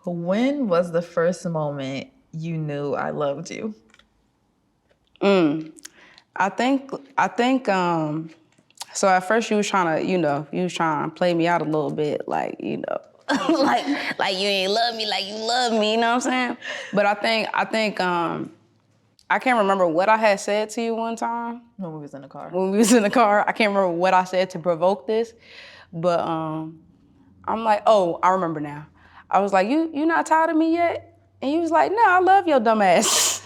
When was the first moment you knew I loved you? I think so at first you was trying to play me out a little bit, like, like you ain't love me like you love me, you know what I'm saying? But I think I can't remember what I had said to you one time. When we was in the car. When we was in the car, I can't remember what I said to provoke this, but I'm like, oh, I remember now. I was like, you not tired of me yet? And you was like, no, I love your dumb ass.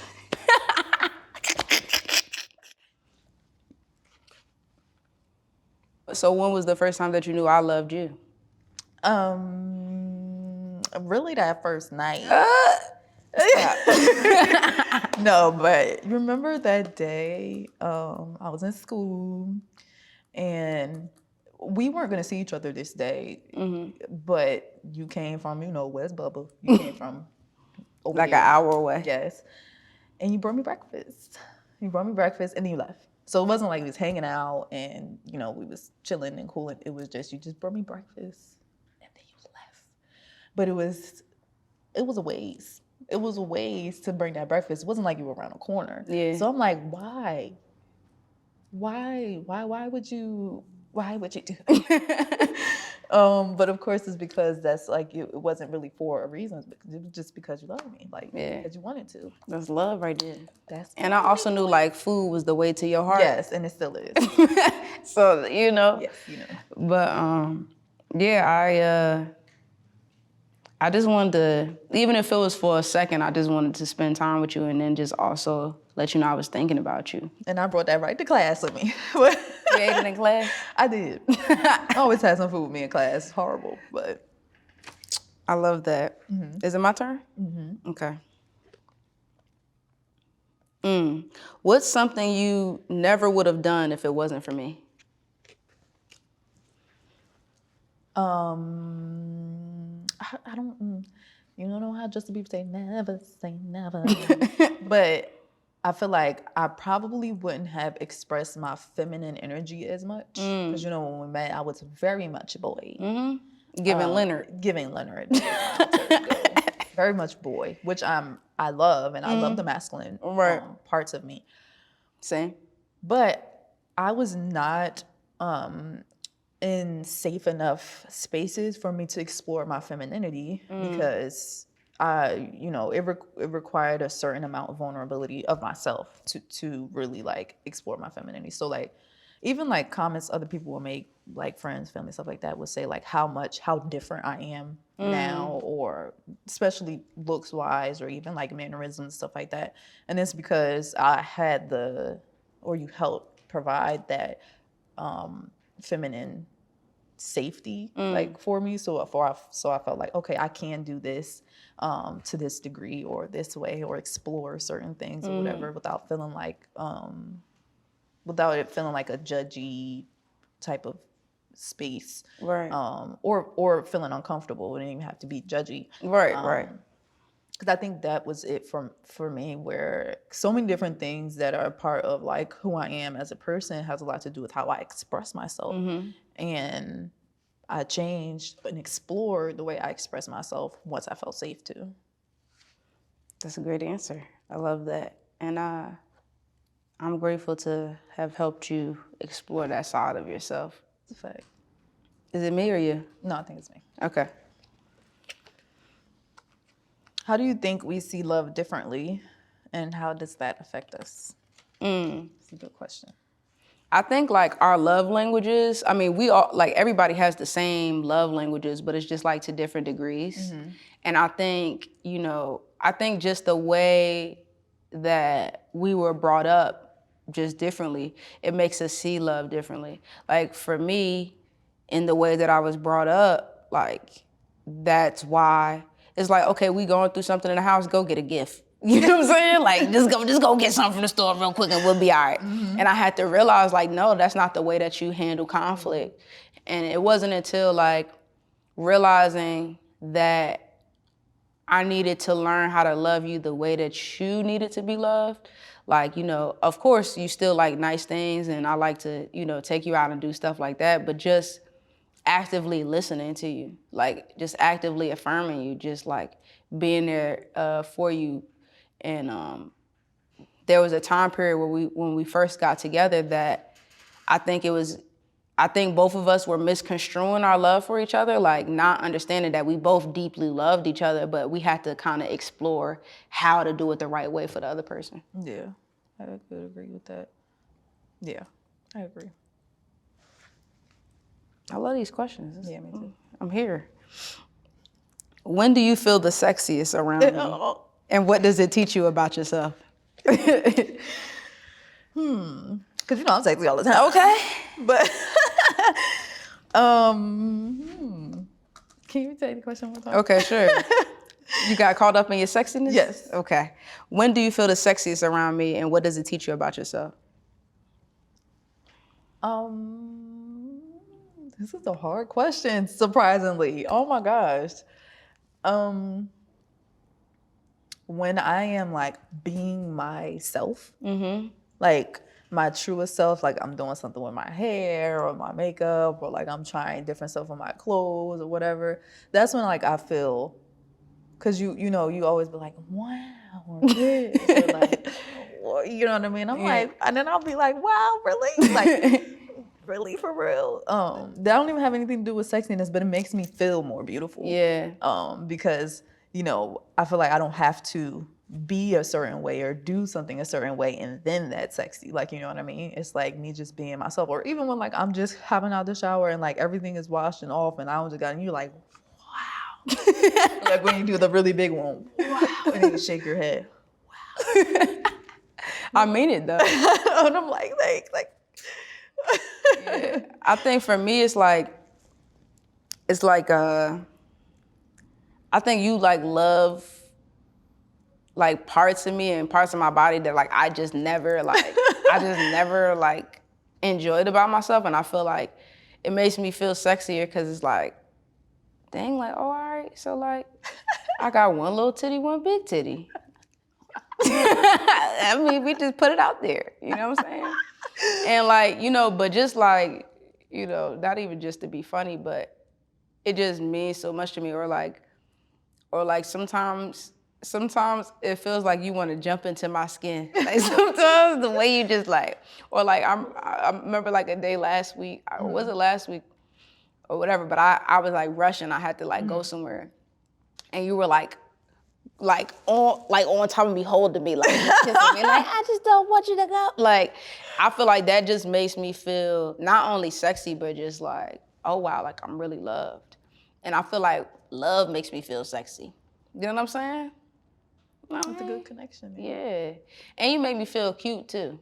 So when was the first time that you knew I loved you? Really that first night. No, but remember that day, I was in school and we weren't gonna see each other this day, but you came from, West Bubba. You came from over Like there. an hour away. Yes. And you brought me breakfast. You brought me breakfast and then you left. So it wasn't like we was hanging out and, we was chilling and cooling. It was just, you just brought me breakfast and then you left. But it was a waste. It was a waste to bring that breakfast. It wasn't like you were around the corner. Yeah. So I'm like, why? Why would you do that? But of course it's because that's like, it wasn't really for a reason. It was just because you love me, because you wanted to. That's love right there. And I also knew like food was the way to your heart. Yes, and it still is. So, Yes, But I just wanted to, even if it was for a second, I just wanted to spend time with you and then just also let you know I was thinking about you. And I brought that right to class with me. You ate it in class? I did. I always had some food with me in class. Horrible, but. I love that. Mm-hmm. Is it my turn? Mm-hmm. Okay. What's something you never would have done if it wasn't for me? I don't, you don't know how Justin Bieber say never. But I feel like I probably wouldn't have expressed my feminine energy as much. Because, when we met, I was very much a boy. Mm-hmm. Giving Leonard. Very much boy, which I love, and I love the masculine parts of me. Same. But I was not in safe enough spaces for me to explore my femininity because it required a certain amount of vulnerability of myself to really like explore my femininity. So like even like comments other people will make, like friends, family, stuff like that, would say like how different I am now, or especially looks wise, or even like mannerisms, stuff like that. And it's because I had you helped provide that feminine safety like for me. So I felt like, okay, I can do this to this degree or this way, or explore certain things or whatever without feeling like without it feeling like a judgy type of space, right? Or feeling uncomfortable. It didn't even have to be judgy, right? Because I think that was it for me, where so many different things that are a part of like who I am as a person has a lot to do with how I express myself, and I changed and explored the way I express myself once I felt safe to. That's a great answer. I love that, and I'm grateful to have helped you explore that side of yourself. It's a fact. Is it me or you? No, I think it's me. Okay. How do you think we see love differently, and how does that affect us? It's a good question. I think like our love languages, I mean, we all, like everybody has the same love languages, but it's just like to different degrees. And I think, just the way that we were brought up just differently, it makes us see love differently. Like for me, in the way that I was brought up, like that's why it's like, okay, we going through something in the house, go get a gift. You know what I'm saying? Like just go get something from the store real quick and we'll be all right. And I had to realize like, no, that's not the way that you handle conflict. And it wasn't until like realizing that I needed to learn how to love you the way that you needed to be loved. Like, of course you still like nice things and I like to, take you out and do stuff like that. But just actively listening to you, like just actively affirming you, just like being there for you. And there was a time period where when we first got together that I think both of us were misconstruing our love for each other, like not understanding that we both deeply loved each other, but we had to kind of explore how to do it the right way for the other person. Yeah, I could agree with that. Yeah, I agree. I love these questions. Yeah, me too. I'm here. When do you feel the sexiest around me? And what does it teach you about yourself? Because I'm sexy all the time. Okay. But can you take the question one more time? Okay, sure. You got caught up in your sexiness? Yes. Okay. When do you feel the sexiest around me, and what does it teach you about yourself? This is a hard question, surprisingly. Oh my gosh. When I am like being myself, like my truest self, like I'm doing something with my hair or my makeup, or like I'm trying different stuff on my clothes or whatever, that's when like I feel, because you know, you always be like, wow, or this, or like, or, you know what I mean? I'm like, and then I'll be like, wow, really? Like, really, for real? That don't even have anything to do with sexiness, but it makes me feel more beautiful. Yeah. Because, you know, I feel like I don't have to be a certain way or do something a certain way and then that's sexy. Like, you know what I mean? It's like me just being myself. Or even when like I'm just hopping out the shower and like everything is washed and off and I just got, and you're like, wow. Like when you do the really big one, wow. And then you shake your head, wow. I mean it though. And I'm like. Yeah. I think for me it's like I think you like love like parts of me and parts of my body that like I just never like enjoyed about myself, and I feel like it makes me feel sexier because it's like, dang, like, oh, all right, so like I got one little titty, one big titty. I mean, we just put it out there, you know what I'm saying? And like, you know, but just like, you know, not even just to be funny, but it just means so much to me. Or like sometimes it feels like you want to jump into my skin. Like sometimes the way you just like, or like I remember like a day last week, was it last week or whatever, but I was like rushing. I had to like go somewhere, and you were like on top of me, holding me, like kissing me, like I just don't want you to go. Like I feel like that just makes me feel not only sexy, but just like, oh wow, like I'm really loved. And I feel like love makes me feel sexy. You know what I'm saying? That's a good connection. Man. Yeah. And you make me feel cute too.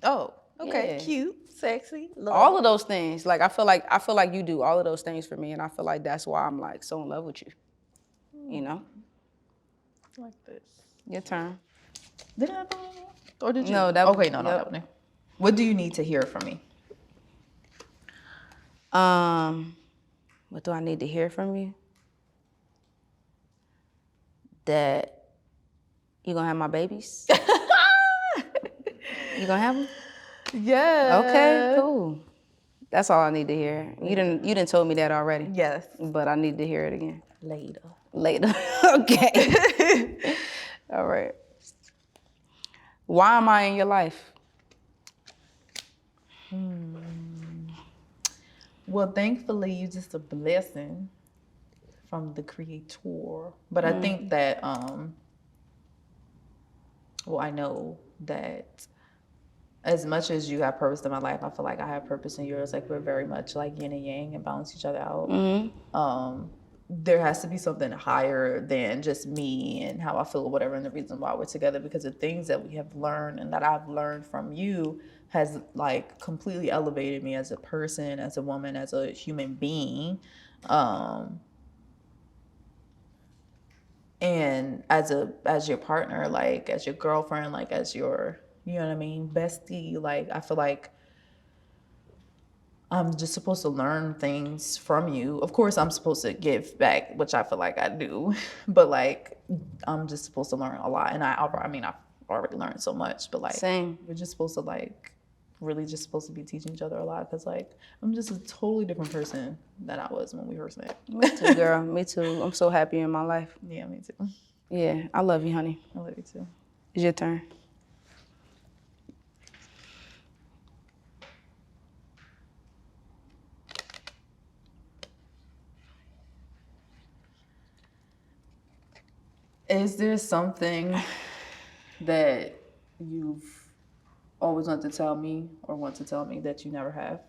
Oh, okay. Yeah. Cute, sexy, love. All of those things. Like I feel like you do all of those things for me, and I feel like that's why I'm like so in love with you. You know? Like this. Your turn. Did I do it? Or did you? No, that okay, no, that one. What do you need to hear from me? What do I need to hear from you? That you gonna have my babies? You gonna have them? Yeah. Okay, cool. That's all I need to hear. You didn't told me that already. Yes. But I need to hear it again. Later. Okay. All right. Why am I in your life? Well, thankfully, you're just a blessing from the Creator. But I think that, I know that as much as you have purpose in my life, I feel like I have purpose in yours. Like we're very much like yin and yang and balance each other out. There has to be something higher than just me and how I feel or whatever, and the reason why we're together, because the things that we have learned and that I've learned from you has like completely elevated me as a person, as a woman, as a human being. And as your partner, like as your girlfriend, like as your, you know what I mean, bestie, like I feel like I'm just supposed to learn things from you. Of course, I'm supposed to give back, which I feel like I do, but like I'm just supposed to learn a lot. And I've already learned so much, but like Same. we're just supposed to like really just supposed to be teaching each other a lot, because like I'm just a totally different person than I was when we first met. Me too, girl. Me too. I'm so happy in my life. Yeah, me too. Yeah, I love you, honey. I love you too. It's your turn. Is there something that you've always wanted to tell me or want to tell me that you never have?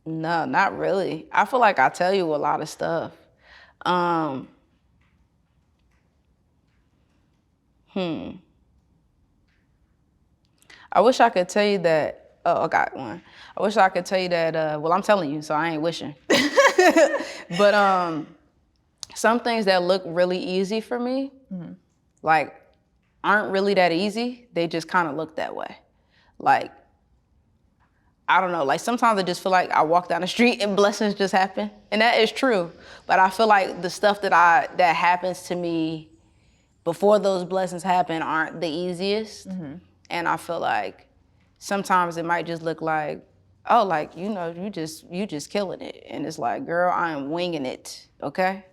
No, not really. I feel like I tell you a lot of stuff. I wish I could tell you that, oh, I got one. I wish I could tell you that, well, I'm telling you, so I ain't wishing. But some things that look really easy for me, like, aren't really that easy. They just kind of look that way. Like, I don't know, like sometimes I just feel like I walk down the street and blessings just happen. And that is true. But I feel like the stuff that happens to me before those blessings happen aren't the easiest. And I feel like sometimes it might just look like, oh, like, you know, you just killing it. And it's like, girl, I am winging it, okay?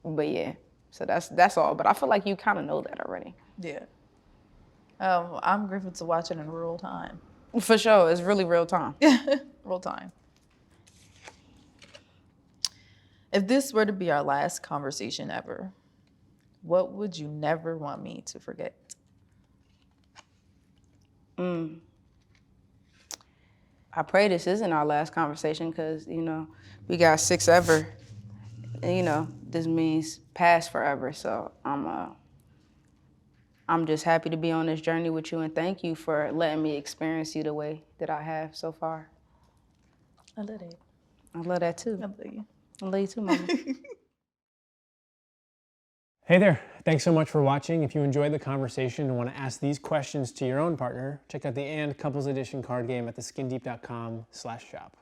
But yeah, so that's all. But I feel like you kind of know that already. Yeah. I'm grateful to watch it in real time. For sure, it's really real time. Real time. If this were to be our last conversation ever, what would you never want me to forget? I pray this isn't our last conversation because, you know, we got 6 ever. And, you know, this means past forever. So I'm just happy to be on this journey with you, and thank you for letting me experience you the way that I have so far. I love it. I love that too. I love you. I love you too, Mama. Hey there, thanks so much for watching. If you enjoyed the conversation and want to ask these questions to your own partner, check out the And Couples Edition card game at theskindeep.com/shop.